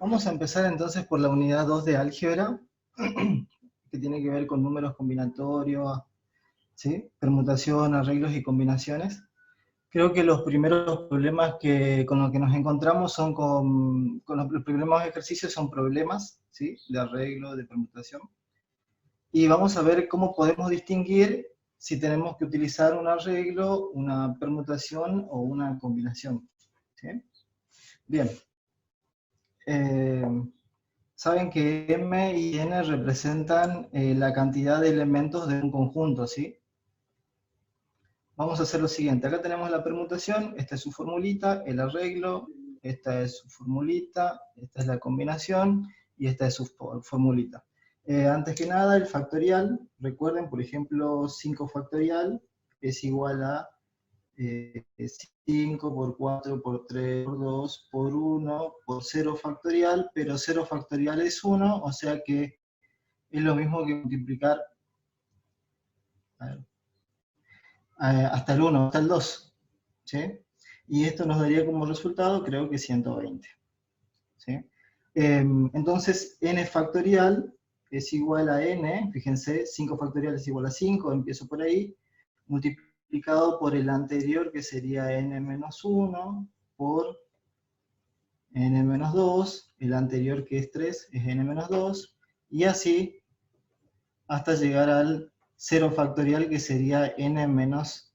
Vamos a empezar entonces por la unidad 2 de álgebra, que tiene que ver con números combinatorios, ¿sí? Permutación, arreglos y combinaciones. Creo que los primeros problemas con los que nos encontramos son con los primeros ejercicios son problemas, ¿sí? De arreglo, de permutación. Y vamos a ver cómo podemos distinguir si tenemos que utilizar un arreglo, una permutación o una combinación, ¿sí? Bien. Saben que M y N representan la cantidad de elementos de un conjunto, ¿sí? Vamos a hacer lo siguiente. Acá tenemos la permutación, esta es su formulita, el arreglo, esta es su formulita, esta es la combinación, y esta es su formulita. Antes que nada, el factorial. Recuerden, por ejemplo, 5 factorial es igual a 5 por 4 por 3 por 2 por 1 por 0 factorial, pero 0 factorial es 1, o sea que es lo mismo que multiplicar hasta el 1, hasta el 2, ¿sí? Y esto nos daría como resultado, creo que 120, ¿sí? Entonces, n factorial es igual a n, fíjense, 5 factorial es igual a 5, empiezo por ahí, multiplicado por el anterior, que sería n menos 1, por n menos 2, el anterior que es 3 es n menos 2, y así hasta llegar al 0 factorial, que sería n menos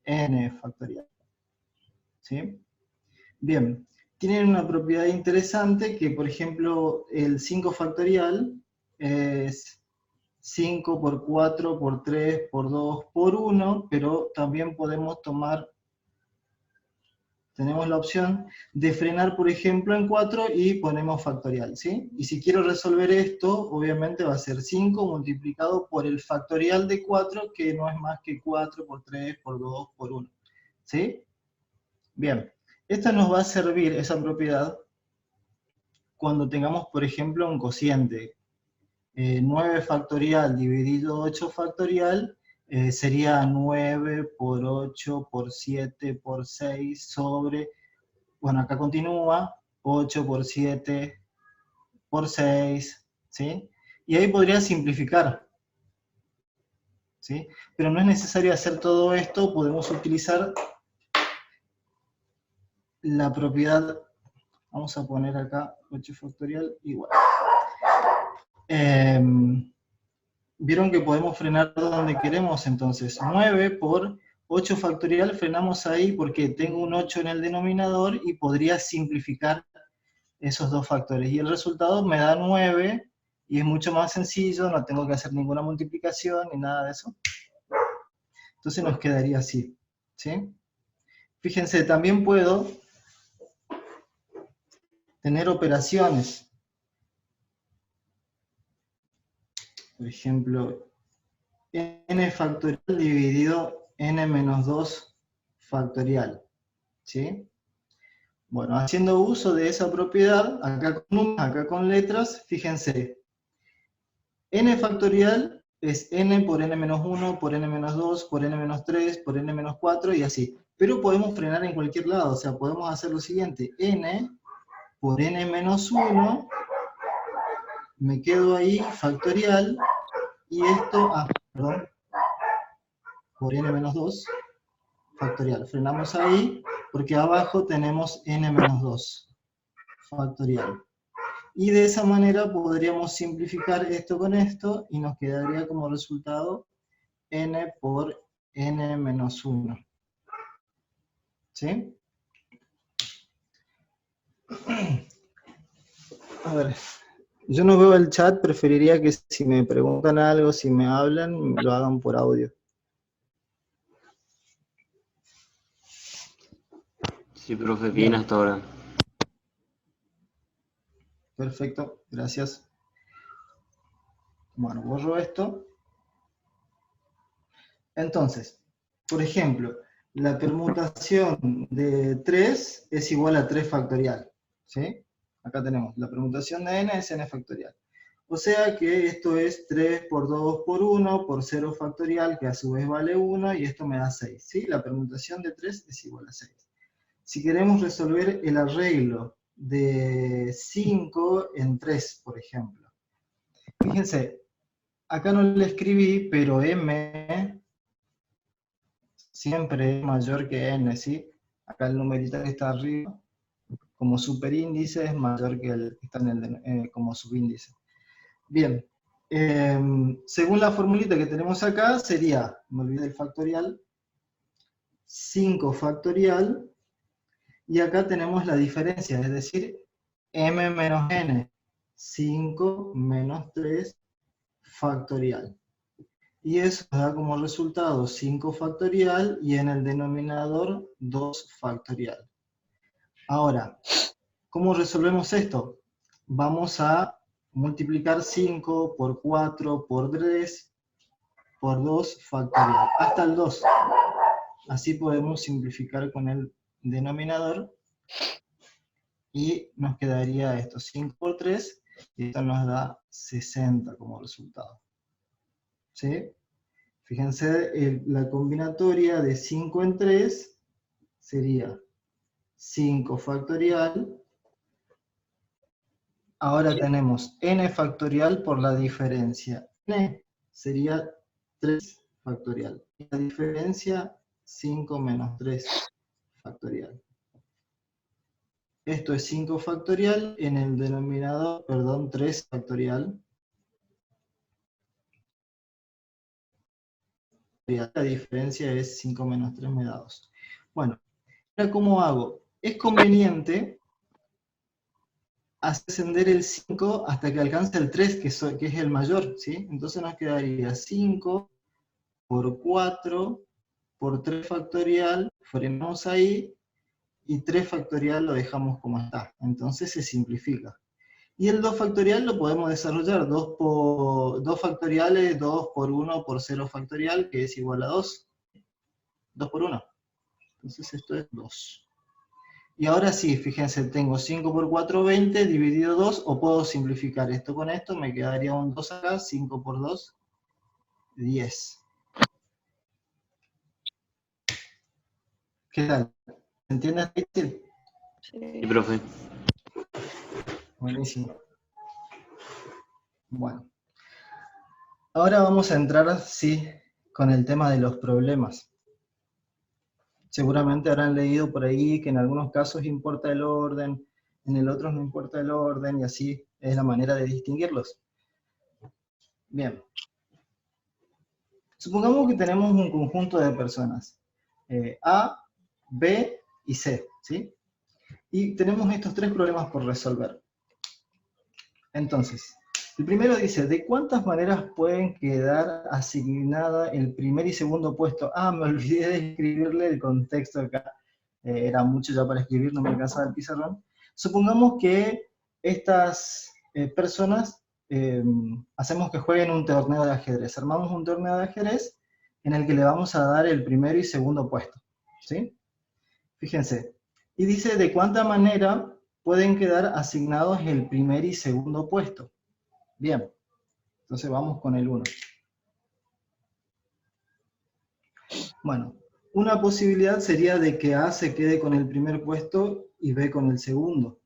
n factorial. ¿Sí? Bien, tienen una propiedad interesante que, por ejemplo, el 5 factorial es 5 por 4 por 3 por 2 por 1, pero también podemos tomar, tenemos la opción de frenar, por ejemplo, en 4 y ponemos factorial, ¿sí? Y si quiero resolver esto, obviamente va a ser 5 multiplicado por el factorial de 4, que no es más que 4 por 3 por 2 por 1, ¿sí? Bien, esto nos va a servir, esa propiedad, cuando tengamos, por ejemplo, un cociente. 9 factorial dividido 8 factorial sería 9 por 8 por 7 por 6 sobre, bueno, acá continúa, 8 por 7 por 6, ¿sí? Y ahí podría simplificar, ¿sí? Pero no es necesario hacer todo esto, podemos utilizar la propiedad, vamos a poner acá 8 factorial igual. Vieron que podemos frenar donde queremos, entonces 9 por 8 factorial frenamos ahí porque tengo un 8 en el denominador y podría simplificar esos dos factores. Y el resultado me da 9 y es mucho más sencillo, no tengo que hacer ninguna multiplicación ni nada de eso. Entonces nos quedaría así, ¿sí? Fíjense, también puedo tener operaciones. Por ejemplo, n factorial dividido n menos 2 factorial, ¿sí? Bueno, haciendo uso de esa propiedad, acá con números, acá con letras, fíjense, n factorial es n por n menos 1, por n menos 2, por n menos 3, por n menos 4 y así. Pero podemos frenar en cualquier lado, o sea, podemos hacer lo siguiente, n por n menos 1, me quedo ahí, factorial, y esto, perdón, por n menos 2, factorial. Frenamos ahí, porque abajo tenemos n menos 2, factorial. Y de esa manera podríamos simplificar esto con esto, y nos quedaría como resultado n por n menos 1. ¿Sí? A ver, yo no veo el chat, preferiría que si me preguntan algo, si me hablan, lo hagan por audio. Sí, profe, bien hasta ahora. Perfecto, gracias. Bueno, borro esto. Entonces, por ejemplo, la permutación de 3 es igual a 3 factorial, ¿sí? Acá tenemos, la permutación de n es n factorial. O sea que esto es 3 por 2 por 1 por 0 factorial, que a su vez vale 1, y esto me da 6, ¿sí? La permutación de 3 es igual a 6. Si queremos resolver el arreglo de 5 en 3, por ejemplo. Fíjense, acá no le escribí, pero m siempre es mayor que n, ¿sí? Acá el numerito que está arriba, como superíndice, es mayor que el que está como subíndice. Bien, según la formulita que tenemos acá, sería, me olvidé el factorial, 5 factorial, y acá tenemos la diferencia, es decir, m menos n, 5 menos 3 factorial. Y eso nos da como resultado 5 factorial y en el denominador 2 factorial. Ahora, ¿cómo resolvemos esto? Vamos a multiplicar 5 por 4 por 3 por 2 factorial, hasta el 2. Así podemos simplificar con el denominador y nos quedaría esto, 5 por 3, y esto nos da 60 como resultado. ¿Sí? Fíjense, la combinatoria de 5 en 3 sería 5 factorial. Ahora tenemos n factorial por la diferencia. N sería 3 factorial. Y la diferencia, 5 menos 3 factorial. Esto es 5 factorial, en el denominador, perdón, 3 factorial. La diferencia es 5 menos 3 me da 2. Bueno, ahora ¿cómo hago? Es conveniente ascender el 5 hasta que alcance el 3, que es el mayor, ¿sí? Entonces nos quedaría 5 por 4 por 3 factorial, frenamos ahí, y 3 factorial lo dejamos como está. Entonces se simplifica. Y el 2 factorial lo podemos desarrollar, 2 factoriales, 2 por 1 por 0 factorial, que es igual a 2. 2 por 1. Entonces esto es 2. Y ahora sí, fíjense, tengo 5 por 4, 20, dividido 2, o puedo simplificar esto con esto, me quedaría un 2 acá, 5 por 2, 10. ¿Qué tal? ¿Se entiende? Sí, profe. Buenísimo. Bueno. Ahora vamos a entrar, sí, con el tema de los problemas. Seguramente habrán leído por ahí que en algunos casos importa el orden, en el otro no importa el orden, y así es la manera de distinguirlos. Bien. Supongamos que tenemos un conjunto de personas, A, B y C, ¿sí? Y tenemos estos 3 problemas por resolver. Entonces, el primero dice, ¿de cuántas maneras pueden quedar asignada el primer y segundo puesto? Ah, me olvidé de escribirle el contexto acá. Era mucho ya para escribir, no me alcanzaba el pizarrón. Supongamos que estas personas hacemos que jueguen un torneo de ajedrez. Armamos un torneo de ajedrez en el que le vamos a dar el primero y segundo puesto. ¿Sí? Fíjense. Y dice, ¿de cuánta manera pueden quedar asignados el primer y segundo puesto? Bien, entonces vamos con el 1. Bueno, una posibilidad sería de que A se quede con el primer puesto y B con el segundo.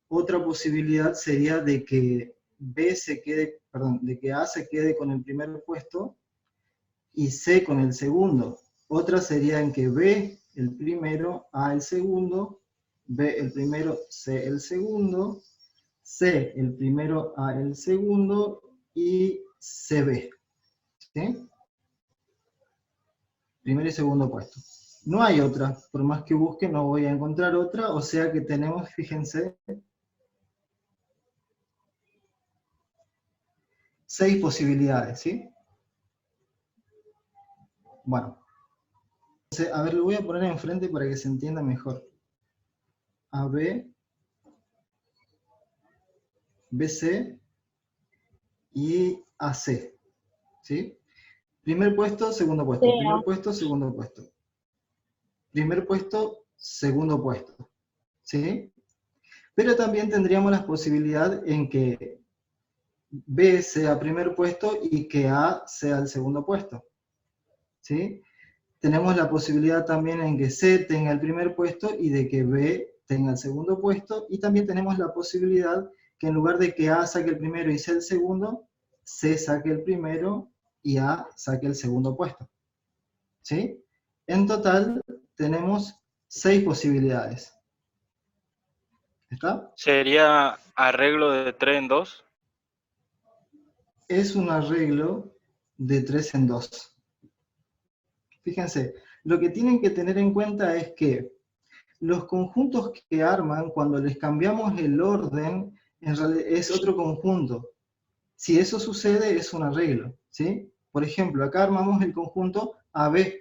Otra posibilidad sería de que de que A se quede con el primer puesto y C con el segundo. Otra sería en que B el primero, A el segundo, B el primero, C el segundo, C el primero, A el segundo y CB. ¿Sí? Primero y segundo puesto. No hay otra, por más que busque no voy a encontrar otra, o sea que tenemos, fíjense, 6 posibilidades, ¿sí? Bueno, entonces, a ver, lo voy a poner enfrente para que se entienda mejor. AB, BC y AC, ¿sí? Primer puesto, segundo puesto, primer puesto, segundo puesto. Primer puesto, segundo puesto, ¿sí? Pero también tendríamos la posibilidad en que B sea primer puesto y que A sea el segundo puesto, ¿sí? Tenemos la posibilidad también en que C tenga el primer puesto y de que B tenga el segundo puesto, y también tenemos la posibilidad que en lugar de que A saque el primero y C el segundo, C saque el primero y A saque el segundo puesto. ¿Sí? En total tenemos 6 posibilidades. ¿Está? ¿Sería arreglo de 3 en 2? Es un arreglo de 3 en 2. Fíjense, lo que tienen que tener en cuenta es que los conjuntos que arman, cuando les cambiamos el orden, en realidad es otro conjunto. Si eso sucede, es un arreglo, ¿sí? Por ejemplo, acá armamos el conjunto AB,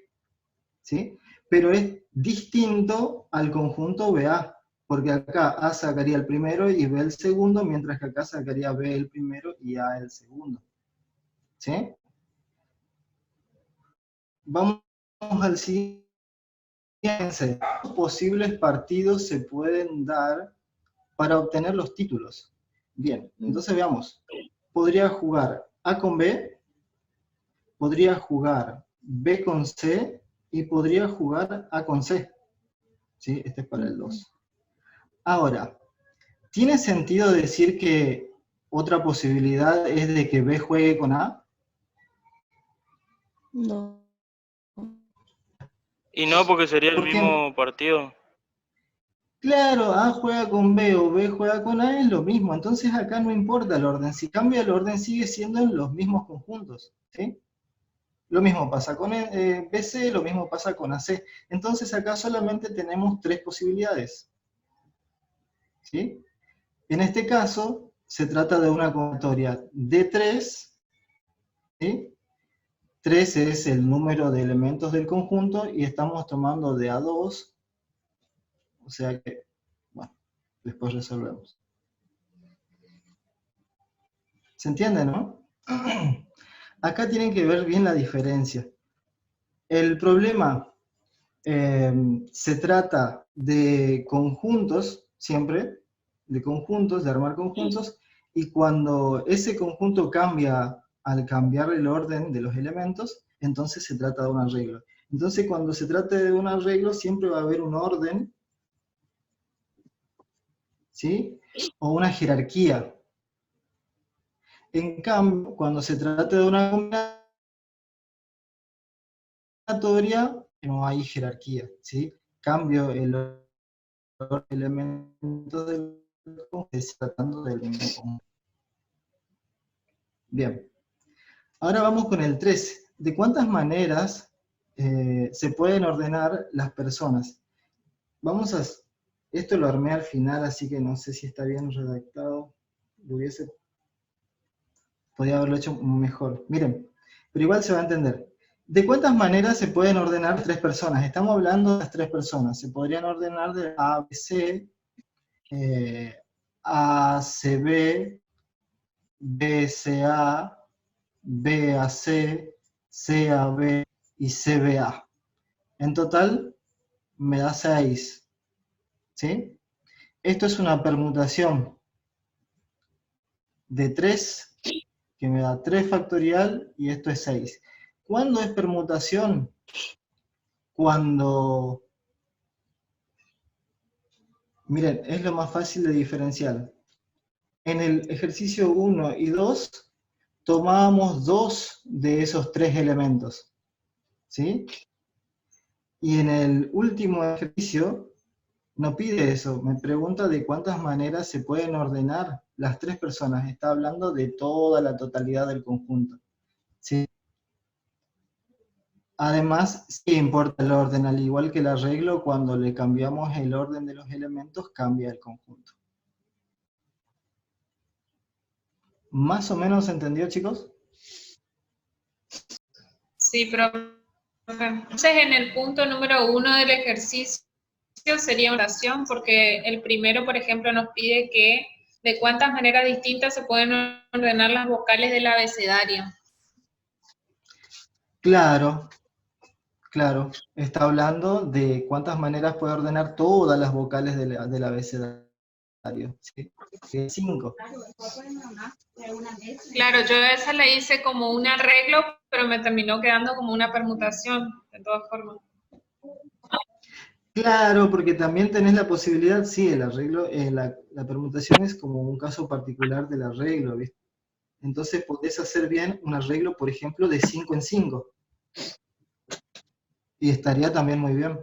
¿sí? Pero es distinto al conjunto BA, porque acá A sacaría el primero y B el segundo, mientras que acá sacaría B el primero y A el segundo, ¿sí? Vamos al siguiente. Fíjense, ¿cuántos posibles partidos se pueden dar para obtener los títulos? Bien, entonces veamos. Podría jugar A con B, podría jugar B con C y podría jugar A con C. ¿Sí? Este es para el 2. Ahora, ¿tiene sentido decir que otra posibilidad es de que B juegue con A? No. Y no, porque sería el Porque, mismo partido. claro, A juega con B o B juega con A es lo mismo, entonces acá no importa el orden. Si cambia el orden sigue siendo en los mismos conjuntos, ¿sí? Lo mismo pasa con BC, lo mismo pasa con AC. Entonces acá solamente tenemos 3 posibilidades, ¿sí? En este caso, se trata de una combinatoria de 3, ¿sí? 3 es el número de elementos del conjunto y estamos tomando de A2, o sea que, bueno, después resolvemos. ¿Se entiende, no? Acá tienen que ver bien la diferencia. El problema se trata de conjuntos, siempre, de conjuntos, de armar conjuntos, y cuando ese conjunto cambia al cambiar el orden de los elementos, entonces se trata de un arreglo. Entonces cuando se trata de un arreglo siempre va a haber un orden, ¿sí? O una jerarquía. En cambio, cuando se trata de una combinatoria, no hay jerarquía, ¿sí? Cambio el elemento del conjunto, tratando del mismo conjunto. Bien, ahora vamos con el 3. ¿De cuántas maneras se pueden ordenar las personas? Vamos a... Esto lo armé al final, así que no sé si está bien redactado. Podría haberlo hecho mejor. Miren, pero igual se va a entender. ¿De cuántas maneras se pueden ordenar 3 personas? Estamos hablando de las 3 personas. Se podrían ordenar de A, B, C, A, C, B, B, C, A, B, A, C, C, A, B y C, B, A. En total me da 6. ¿Sí? Esto es una permutación de 3, que me da 3 factorial, y esto es 6. ¿Cuándo es permutación? Cuando, miren, es lo más fácil de diferenciar. En el ejercicio 1 y 2, tomábamos 2 de esos 3 elementos, ¿sí? Y en el último ejercicio, no pide eso, me pregunta de cuántas maneras se pueden ordenar las 3 personas. Está hablando de toda la totalidad del conjunto, ¿sí? Además, sí importa el orden, al igual que el arreglo, cuando le cambiamos el orden de los elementos, cambia el conjunto. ¿Más o menos entendió, chicos? Sí, profe. Entonces, en el punto número 1 del ejercicio sería oración, porque el primero, por ejemplo, nos pide que de cuántas maneras distintas se pueden ordenar las vocales del abecedario. Claro, claro. Está hablando de cuántas maneras puede ordenar todas las vocales del abecedario. ¿Sí? 5. Claro, yo esa la hice como un arreglo, pero me terminó quedando como una permutación, de todas formas. Claro, porque también tenés la posibilidad, sí, el arreglo, la permutación es como un caso particular del arreglo, ¿viste? Entonces podés hacer bien un arreglo, por ejemplo, de 5 en 5. Y estaría también muy bien.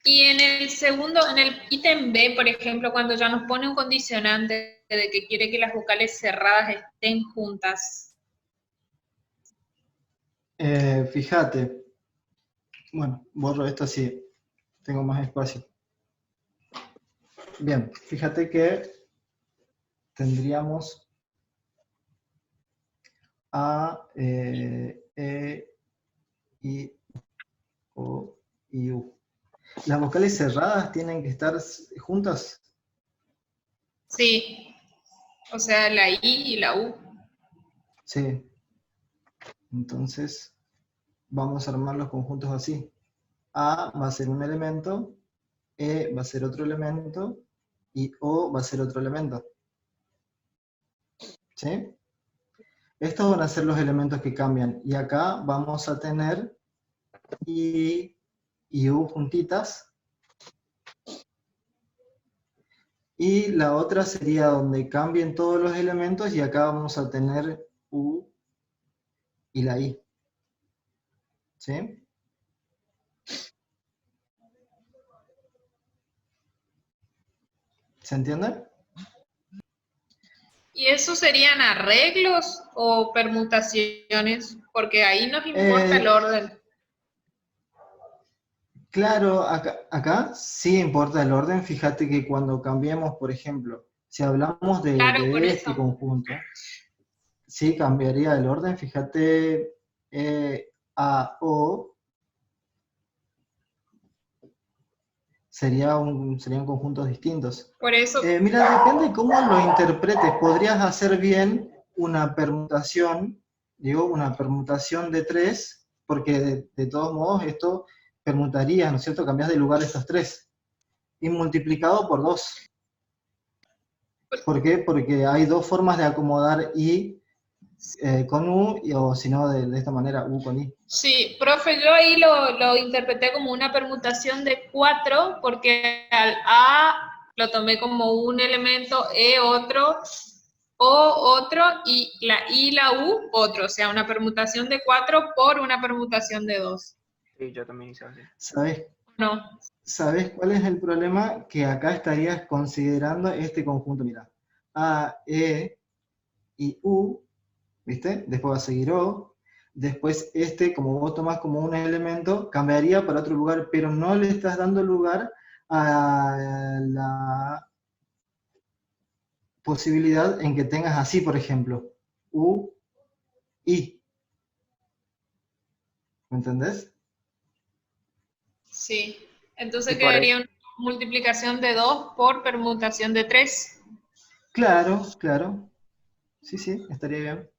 Y en el segundo, en el ítem B, por ejemplo, cuando ya nos pone un condicionante de que quiere que las vocales cerradas estén juntas. Fíjate, bueno, borro esto así, tengo más espacio. Bien, fíjate que tendríamos A, E, I, O, I, U. ¿Las vocales cerradas tienen que estar juntas? Sí, o sea, la I y la U. Sí. Entonces, vamos a armar los conjuntos así. A va a ser un elemento, E va a ser otro elemento, y O va a ser otro elemento. ¿Sí? Estos van a ser los elementos que cambian. Y acá vamos a tener I y U juntitas. Y la otra sería donde cambien todos los elementos y acá vamos a tener U y la I. ¿Sí? ¿Se entiende? ¿Y eso serían arreglos o permutaciones? Porque ahí nos importa el orden. Claro, acá sí importa el orden. Fíjate que cuando cambiemos, por ejemplo, si hablamos Claro, por de este eso. conjunto, sí cambiaría el orden. Fíjate, A, O serían conjuntos distintos. Por eso, Mira, depende cómo lo interpretes. Podrías hacer bien una permutación, digo, una permutación de 3, porque de todos modos esto permutarías, ¿no es cierto? Cambias de lugar estos 3. Y multiplicado por 2. ¿Por qué? Porque hay dos formas de acomodar I con U, o si no, de esta manera, U con I. sí, profe, yo ahí lo interpreté como una permutación de 4, porque al A lo tomé como un elemento, E otro, O otro, y la I y la U otro. O sea, una permutación de 4 por una permutación de 2. Sí, yo también hice así. No, ¿Sabes cuál es el problema? Que acá estarías considerando este conjunto, mira, A, E y U, ¿viste? Después va a seguir O, después este, como vos tomás como un elemento, cambiaría para otro lugar, pero no le estás dando lugar a la posibilidad en que tengas así, por ejemplo, U, I. ¿Me entendés? sí. Y Entonces por quedaría una multiplicación de 2 por permutación de 3. Claro, claro. Sí, sí, estaría bien.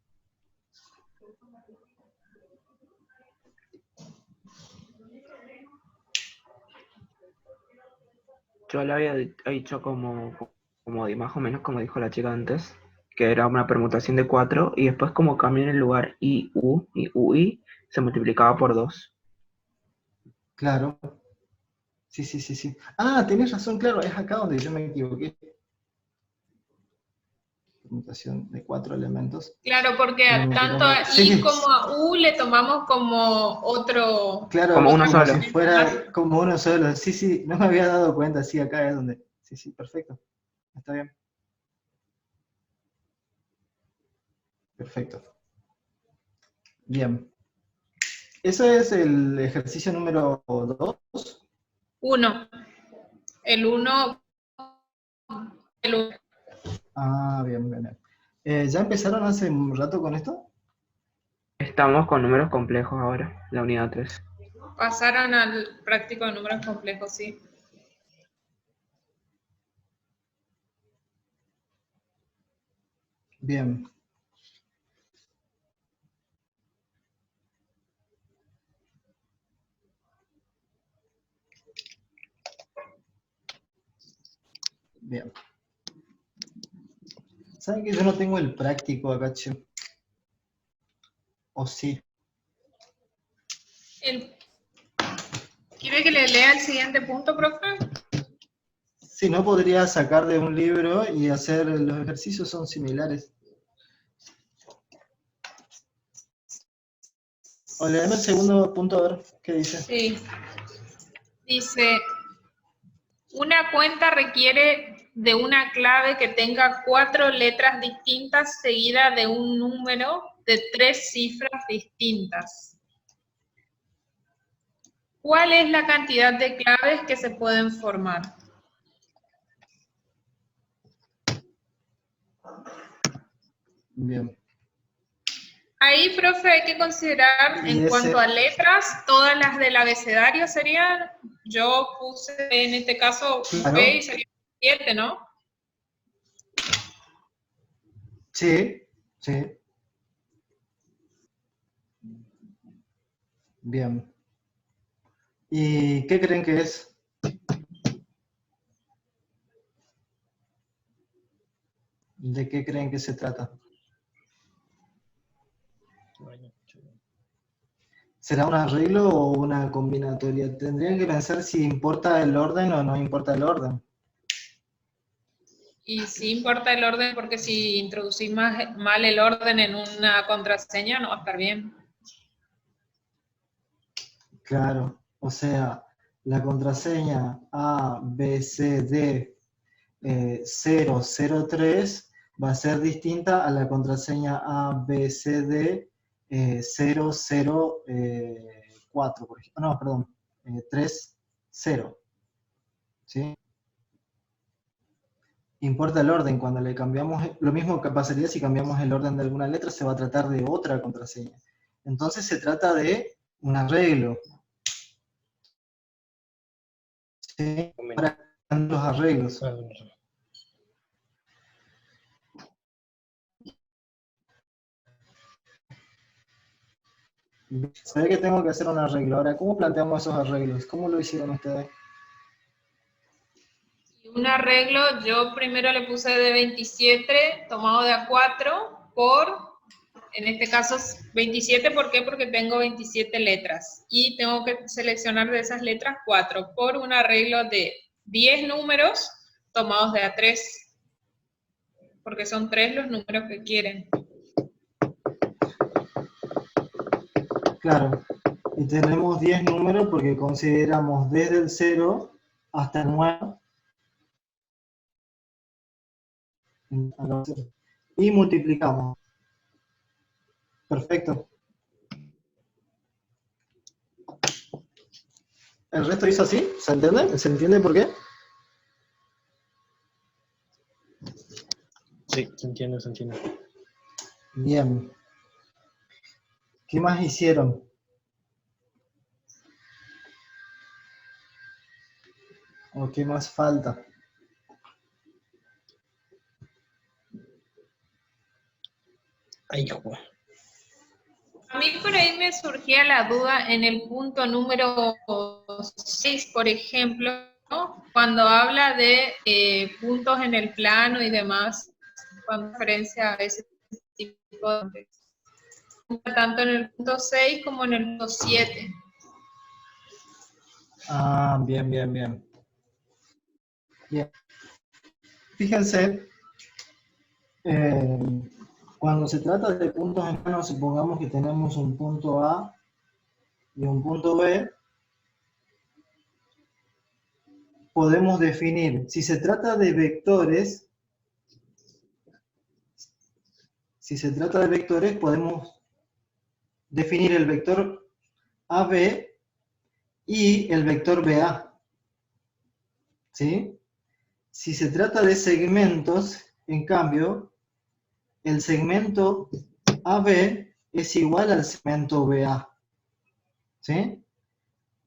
yo le había dicho más o menos como dijo la chica antes, que era una permutación de 4 y después como cambian el lugar IU y UI se multiplicaba por 2. Claro. Sí, sí, sí, sí. Ah, tenés razón, claro, es acá donde yo me equivoqué. Permutación de 4 elementos. Claro, porque Pero me tanto quedó... a I Sí, como a U le tomamos como otro. claro, Como uno como solo. si fuera como uno solo. Sí, sí, no me había dado cuenta, sí, acá es donde... Sí, sí, perfecto. Está bien. Perfecto. Bien. Ese es el ejercicio número 2. 1. El 1. El 1. Ah, bien, bien, bien. ¿Ya empezaron hace un rato con esto? Estamos con números complejos ahora, la unidad 3. Pasaron al práctico de números complejos, sí. Bien. Bien. ¿Saben que yo no tengo el práctico acá, che? ¿O sí? El, ¿Quiere que le lea el siguiente punto, profe? Si no, podría sacar de un libro y hacer, los ejercicios son similares. O leeme el segundo punto, a ver qué dice. Sí. Dice, una cuenta requiere de una clave que tenga 4 letras distintas seguidas de un número de 3 cifras distintas. ¿Cuál es la cantidad de claves que se pueden formar? Bien. Ahí, profe, hay que considerar, Y en cuanto a letras, todas las del abecedario serían, yo puse en este caso Claro. B y sería 7, ¿no? Sí, sí. Bien. ¿Y qué creen que es? ¿De qué creen que se trata? ¿Será un arreglo o una combinatoria? Tendrían que pensar si importa el orden o no importa el orden. Y sí importa el orden, porque si introducís mal el orden en una contraseña, no va a estar bien. Claro, o sea, la contraseña ABCD 003 va a ser distinta a la contraseña ABCD 004, por ejemplo. No, perdón, 30. ¿Sí? Importa el orden, cuando le cambiamos, lo mismo que pasaría si cambiamos el orden de alguna letra, se va a tratar de otra contraseña. Entonces se trata de un arreglo. ¿Sí? Para los arreglos. Se ve que tengo que hacer un arreglo. Ahora, ¿cómo planteamos esos arreglos? ¿Cómo lo hicieron ustedes? Un arreglo, yo primero le puse de 27 tomado de A4 por, en este caso 27, ¿por qué? Porque tengo 27 letras y tengo que seleccionar de esas letras 4 por un arreglo de 10 números tomados de A3, porque son 3 los números que quieren. Claro, y tenemos 10 números porque consideramos desde el 0 hasta el 9. Y multiplicamos. Perfecto. ¿El resto hizo así? ¿Se entiende? ¿Se entiende por qué? Sí, se entiende, se entiende. Bien. ¿Qué más hicieron? ¿O qué más falta? Ay, hijo. A mí por ahí me surgía la duda en el punto número 6, por ejemplo, ¿no? Cuando habla de puntos en el plano y demás, con referencia a ese tipo de... tanto en el punto 6 como en el punto 7. Ah, bien, bien, bien. Bien. Fíjense, cuando se trata de puntos en plano, supongamos que tenemos un punto A y un punto B, podemos definir, si se trata de vectores, podemos definir el vector AB y el vector BA. ¿Sí? Si se trata de segmentos, en cambio, el segmento AB es igual al segmento BA. ¿Sí?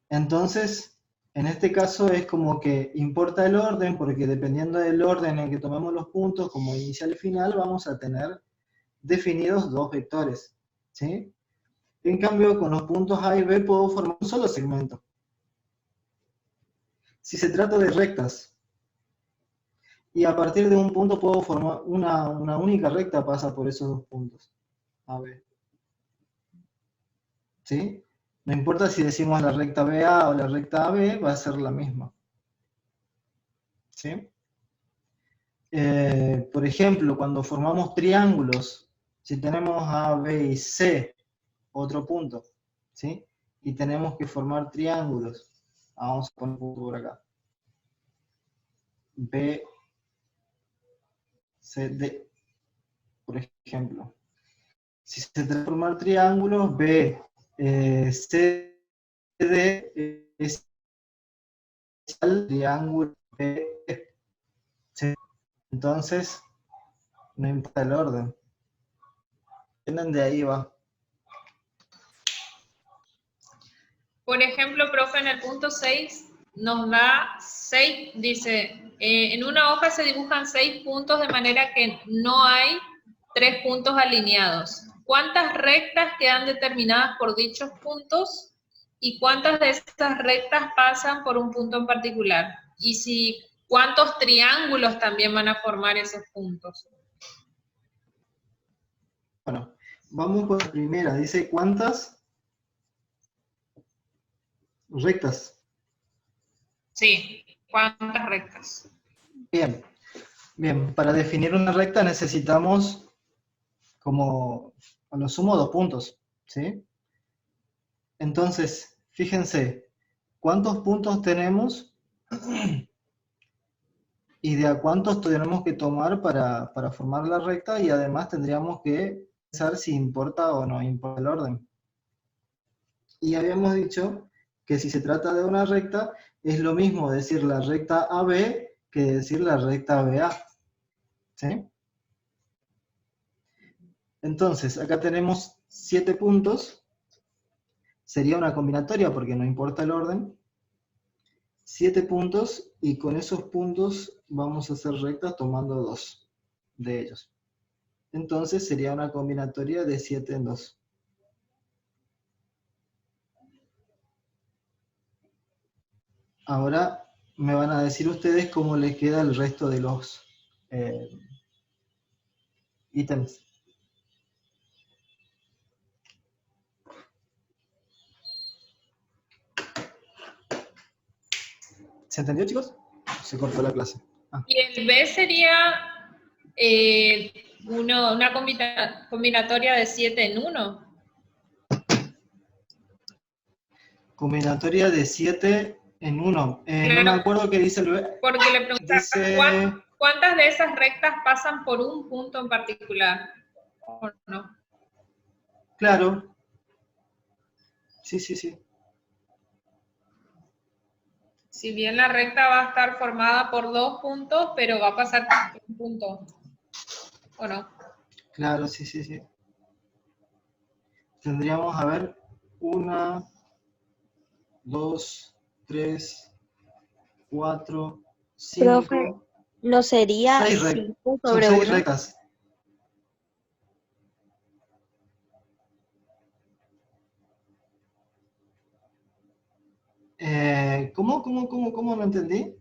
Entonces, en este caso es como que importa el orden, porque dependiendo del orden en que tomemos los puntos, como inicial y final, vamos a tener definidos dos vectores. ¿Sí? En cambio, con los puntos A y B puedo formar un solo segmento. Si se trata de rectas, y a partir de un punto puedo formar una única recta, pasa por esos dos puntos, A, B. ¿Sí? No importa si decimos la recta BA o la recta AB, va a ser la misma. ¿Sí? Por ejemplo, cuando formamos triángulos, si tenemos A, B y C, otro punto, ¿sí? Y tenemos que formar triángulos. Vamos a poner un punto por acá. B, C, D, por ejemplo. Si se trata de formar triángulos, B, C, D es el triángulo B. ¿Sí? Entonces, no importa el orden. Vienen de ahí va. Por ejemplo, profe, en el punto 6 nos da 6, dice, en una hoja se dibujan 6 puntos de manera que no hay 3 puntos alineados. ¿Cuántas rectas quedan determinadas por dichos puntos? ¿Y cuántas de estas rectas pasan por un punto en particular? Y si, ¿cuántos triángulos también van a formar esos puntos? Bueno, vamos con la primera. Dice, ¿cuántas rectas? Sí, ¿cuántas rectas? Bien, bien. Para definir una recta necesitamos como a lo sumo 2 puntos, ¿sí? Entonces, fíjense, ¿cuántos puntos tenemos y de a cuántos tenemos que tomar para formar la recta? Y además tendríamos que pensar si importa o no importa el orden. Y habíamos dicho que si se trata de una recta, es lo mismo decir la recta AB que decir la recta BA. ¿Sí? Entonces, acá tenemos 7 puntos. Sería una combinatoria porque no importa el orden. 7 puntos y con esos puntos vamos a hacer rectas tomando 2 de ellos. Entonces sería una combinatoria de 7 en 2. Ahora me van a decir ustedes cómo les queda el resto de los ítems. ¿Se entendió, chicos? Se cortó la clase. Y el B sería una combinatoria de 7 en 1. Combinatoria de 7 en 1. Claro. No me acuerdo qué dice el B. Porque le preguntaba, Dice... ¿cuántas de esas rectas pasan por un punto en particular? ¿O no? Claro. Sí, sí, sí. Si bien la recta va a estar formada por 2 puntos, pero va a pasar por un punto. ¿O no? Claro, sí, sí, sí. Tendríamos, a ver, 1, 2, 3, 4, 5, Profe, ¿no sería 6 rectas. 5 Son sobre 6 1? rectas. ¿Cómo no entendí?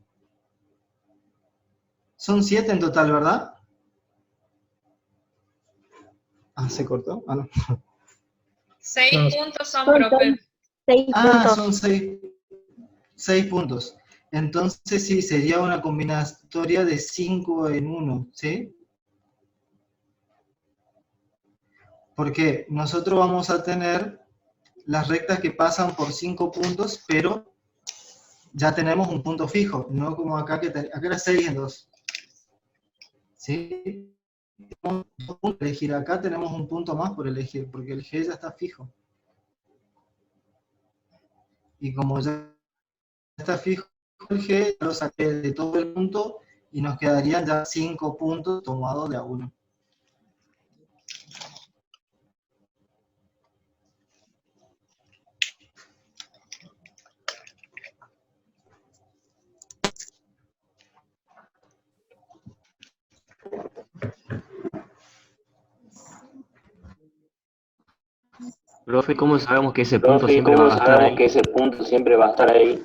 Son 7 en total, ¿verdad? Ah, ¿se cortó? Ah, no. 6 No. puntos son, Son profe. 6 Ah, puntos. son 6 puntos. Entonces sí, sería una combinatoria de 5 en 1, ¿sí? Porque nosotros vamos a tener las rectas que pasan por 5 puntos, pero ya tenemos un punto fijo, no como acá que acá era 6 en 2. ¿Sí? Tenemos 2 puntos por elegir, acá tenemos un punto más por elegir, porque el G ya está fijo. Y como ya está fijo el G, lo saqué de todo el punto y nos quedarían ya 5 puntos tomados de a 1. Profe, ¿cómo sabemos que ese punto Profe, siempre va ¿cómo a estar sabemos ahí? que ese punto siempre va a estar ahí?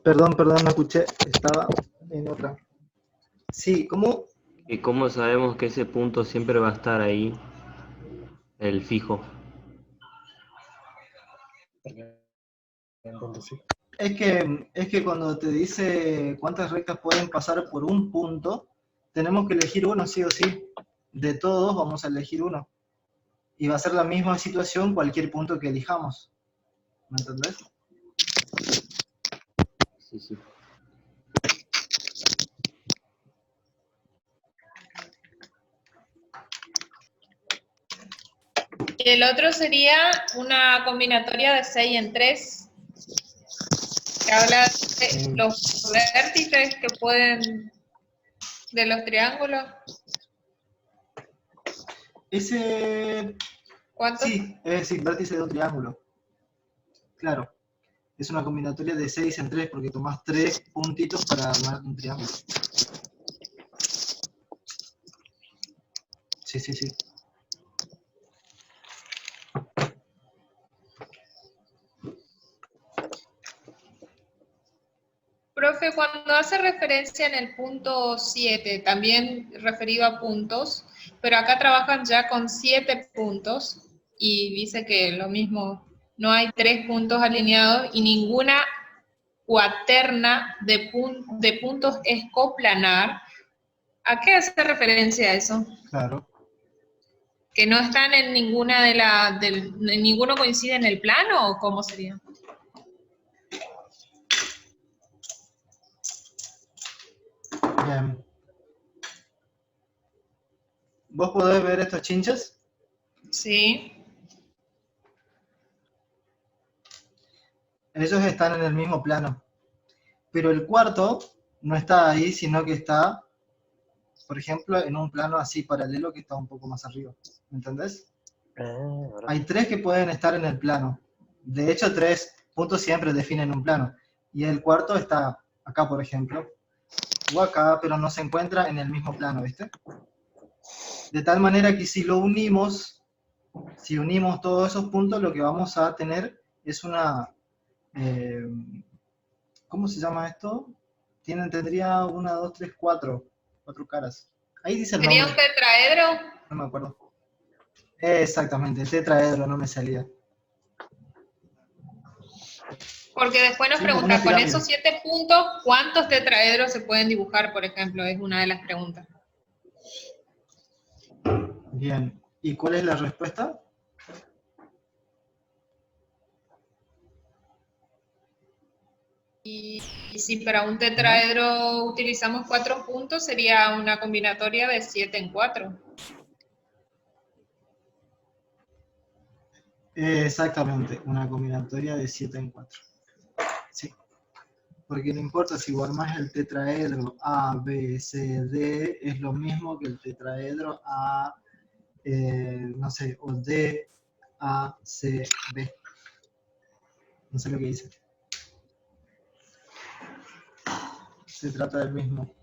Perdón, no escuché, estaba en otra. Sí, ¿cómo? ¿Y cómo sabemos que ese punto siempre va a estar ahí, el fijo? Porque un punto fijo. Es que cuando te dice cuántas rectas pueden pasar por un punto, tenemos que elegir uno sí o sí. De todos vamos a elegir uno. Y va a ser la misma situación cualquier punto que elijamos. ¿Me entendés? Sí, sí. Y el otro sería una combinatoria de 6 en 3, que habla de los vértices que pueden, de los triángulos. Ese, ¿Cuántos? sí, es decir, vértice de un triángulo. Claro. Es una combinatoria de 6 en 3 porque tomás 3 puntitos para armar un triángulo. Sí, sí, sí. Profe, cuando hace referencia en el punto 7, también referido a puntos, pero acá trabajan ya con 7 puntos y dice que lo mismo, no hay 3 puntos alineados y ninguna cuaterna de puntos es coplanar. ¿A qué hace referencia eso? Claro. ¿Que no están en ninguna ninguno coincide en el plano o cómo sería? Bien. ¿Vos podés ver estos chinches? Sí. Ellos están en el mismo plano. Pero el cuarto no está ahí, sino que está, por ejemplo, en un plano así paralelo que está un poco más arriba. ¿Me entendés? Hay 3 que pueden estar en el plano. De hecho, 3 puntos siempre definen un plano. Y el cuarto está acá, por ejemplo. O acá, pero no se encuentra en el mismo plano, ¿viste? De tal manera que si lo unimos, si unimos todos esos puntos, lo que vamos a tener es una... ¿cómo se llama esto? Tendría 1, 2, 3, 4 caras. Ahí dice el ¿Sería un nombre, tetraedro? no me acuerdo. Exactamente, tetraedro, no me salía. Porque después nos Sí, como una pregunta, con pirámide. esos 7 puntos, ¿cuántos tetraedros se pueden dibujar, por ejemplo? Es una de las preguntas. Bien, ¿y cuál es la respuesta? Y si para un tetraedro utilizamos 4 puntos, sería una combinatoria de 7 en 4. Exactamente, una combinatoria de 7 en 4. Sí, porque no importa si vos armás el tetraedro A, B, C, D, es lo mismo que el tetraedro A, no sé, o D, A, C, B. No sé lo que dice. Se trata del mismo.